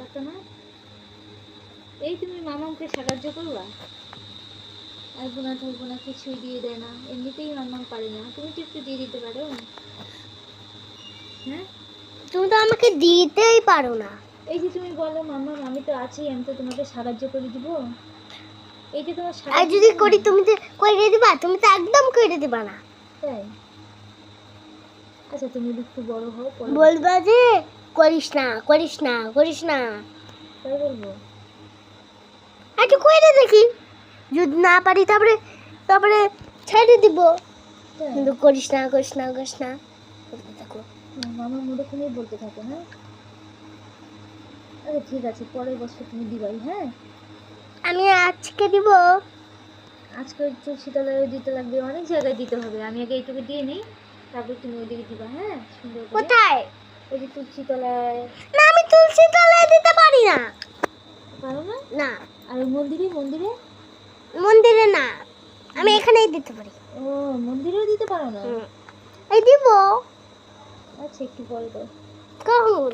পারতো না? এই তুমি মামাকে সাহায্য করবা? আসবো না থাকবো না, কিছুই দিয়ে দেয় না, এমনিতেই মামা পারে না, তুমি তো একটু দিয়ে দিতে পারো। হ্যাঁ, তুমি তো আমাকে দিতেই পারো না। এই যে তুমি বলো মামা আমি তো আছি, আমি তো তোমাকে সাহায্য করে দিব, এই যে তোমার আর সাহায্য যদি করি তুমি তো করে দিবা? তুমি তো একদম করে দিবা না। তাই? আচ্ছা তুমি একটু বড় হও, পরে বলবা যে করিস না করিস না করিস না। তাই বলবো। একটু করে দেখি, যদি না পারি তারপরে তারপরে ছেড়ে দিব। তাই? কিন্তু করিস না করিস না করিস না করতে থাকো। মামার মুখে তুমি বলতে থাকো। হ্যাঁ, আচ্ছা ঠিক আছে, পরের বছর তুমি দিবাই। হ্যাঁ, আমি আজকে দিব। আজকে একটু শীতলায় দিতে লাগবে, অনেক জায়গায় দিতে হবে, আমি আগে এইটুকু দিয়ে নিই, তারপর তুমি ওইদিকে দিবা। হ্যাঁ, সুন্দর করে। কোথায়? ওই যে তুলসী তলায়। না, আমি তুলসী তলায় দিতে পারি না। পারো না? না, আর ওই মন্দিরে মন্দিরে মন্দিরে না, আমি এখানেই দিতে পারি। ও, মন্দিরেও দিতে পারো না? এই দিব। আচ্ছা একটু পরে দাও। কখন?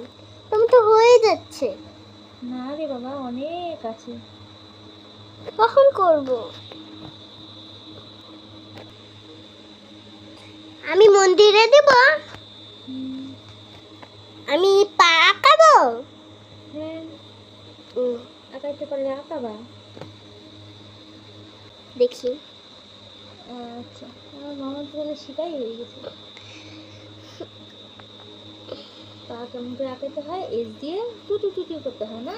তুমি তো হয়ে যাচ্ছে। না রে বাবা, অনেক আছে। কখন করব? আমি মন্দিরে দিব। হুম, আমি পা আঁকাবো। হ্যাঁ, আঁকাইতে পারলে আঁকাবা। দেখি। আচ্ছা, আমার মামার তো তাহলে শিখাই হয়ে গেছে। পা কেমন করে আঁকাইতে হয়, এস দিয়ে টুটু টুটু করতে হয় না?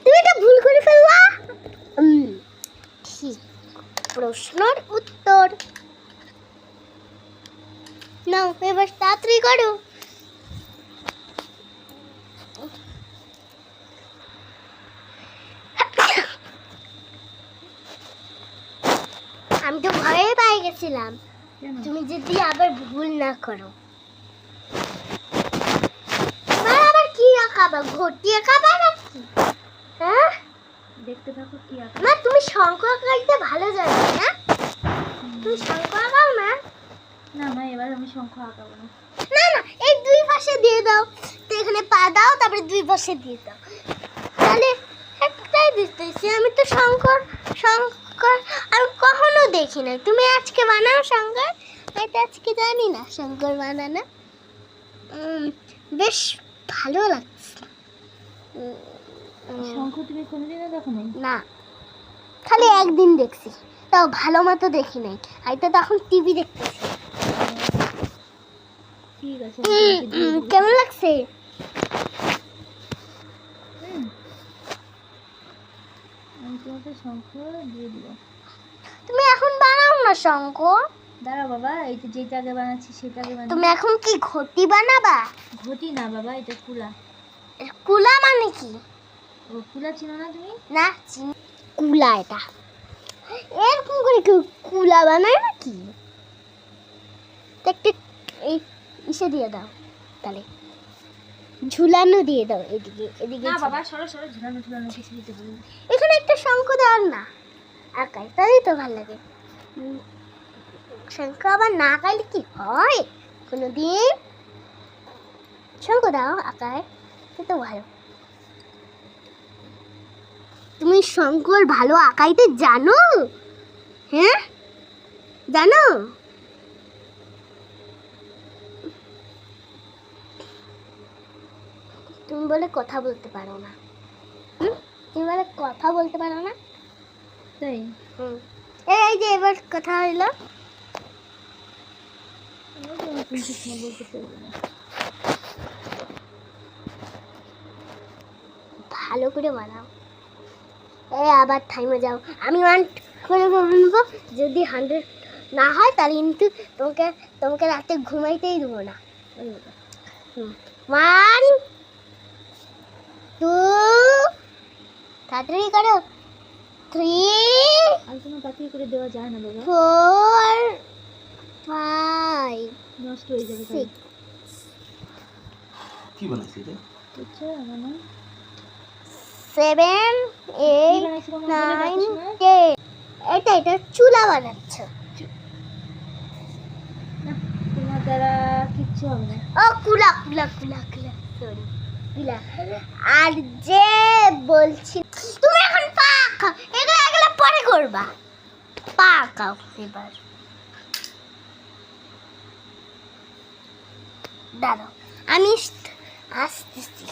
তুমি এটা ভুল করে ফেললা। ঠিক প্রশ্নের উত্তর নাও, এবার তাড়াতাড়ি করো। আমি তো ভয়ে পেয়ে গেছিলাম কেন? তুমি যদি আবার ভুল না করো। এবার আবার কি আঁকাবা? ঘটি আঁকাবা নাকি? হ্যাঁ, দেখতে থাকো কি আঁকা। মা তুমি শঙ্খ আঁকাইতে ভালো জানো না? তুমি শঙ্খ আঁকাও না? না মা, এবার আমি শঙ্খ আঁকাবো না। না না, এই দুই পাশে দিয়ে দাও তো, এখানে পা দাও, তারপরে দুই পাশে দিয়ে দাও, তাহলে একটাই দিতেছি। আমি তো শঙ্কর শঙ্কর আমি কখনো দেখি নাই। তুমি আজকে বানাও শঙ্কর? আমি তো আজকে জানি না শঙ্কর বানানো। বেশ ভালো লাগছে। শঙ্খ তুমি কোনোদিনও দেখো নাই? না, খালি একদিন দেখছি, তাও ভালো মতো দেখি নাই। আমি তো তখন টিভি দেখতেছি। ঠিক আছে, আমি তোমাকে দিয়ে দেবো। কেমন লাগছে? আমি তোমাকে শঙ্খ দিয়ে দিব। তুমি এখন বানাও না শঙ্খ। দাঁড়াও বাবা, এই তো যেটা আগে বানাচ্ছি সেটা আগে বানাই। তুমি এখন কি ঘটি বানাবা? ঘটি না বাবা, এটা কুলা। কুলা মানে কি? ও, কুলা চিনো না তুমি? না, কুলা এটা এরকম করে কেউ কুলা বানায় নাকি? একটা এই ইসে দিয়ে দাও, তাহলে ঝুলানো দিয়ে দাও এদিকে এদিকে। না বাবা, সরো সরো, ঝুলানো ঝুলানো কিছু দিতে পারি না। এখানে একটা শঙ্খ দাও না, আঁকাই তাই তো ভালো লাগে। শঙ্খ আবার না আঁকাইলে কি হয় কোনোদিন? শঙ্খ দাও আঁকায়, তো ভালো। তুমি শঙ্কর ভালো আঁকাইতে জানো? হ্যাঁ, জানো? তুমি বলে কথা বলতে পারো না। তুমি বলে কথা বলতে পারো না। তাই? এই যে এবার কথা হইলো। আমি তোমার কিছু বলতে পারবো না। ভালো করে বানাও। এই আবার থাইমে যাও। আমি 1 করে বলবো, যদি 100 না হয় তাহলে কিন্তু তোমাকে তোমাকে রাতে ঘুমাইতেই দেবো না। 1 2 তাড়াতাড়ি করো। 3 আর কোনো তাড়াতাড়ি করে দেওয়া যায় না বাবা, 4 5 নষ্ট হয়ে যাবে তাই। 6 কি বানাইছে এটা? বুঝছো আমার না? 7 কি 8 বানাইছি তোমার 9 বলে দেখো 10 এটা চুলা বানাচ্ছ। না, তোমার দ্বারা কিচ্ছু হবে না। ও কুলা কুলা কুলা কুলা, সরি। দিলা। আর যে বলছি তুমি এখন পা আঁকাও, এগুলো এগুলো পরে করবা। পা আঁকাও এবার। দাঁড়াও আমি আসতেছি।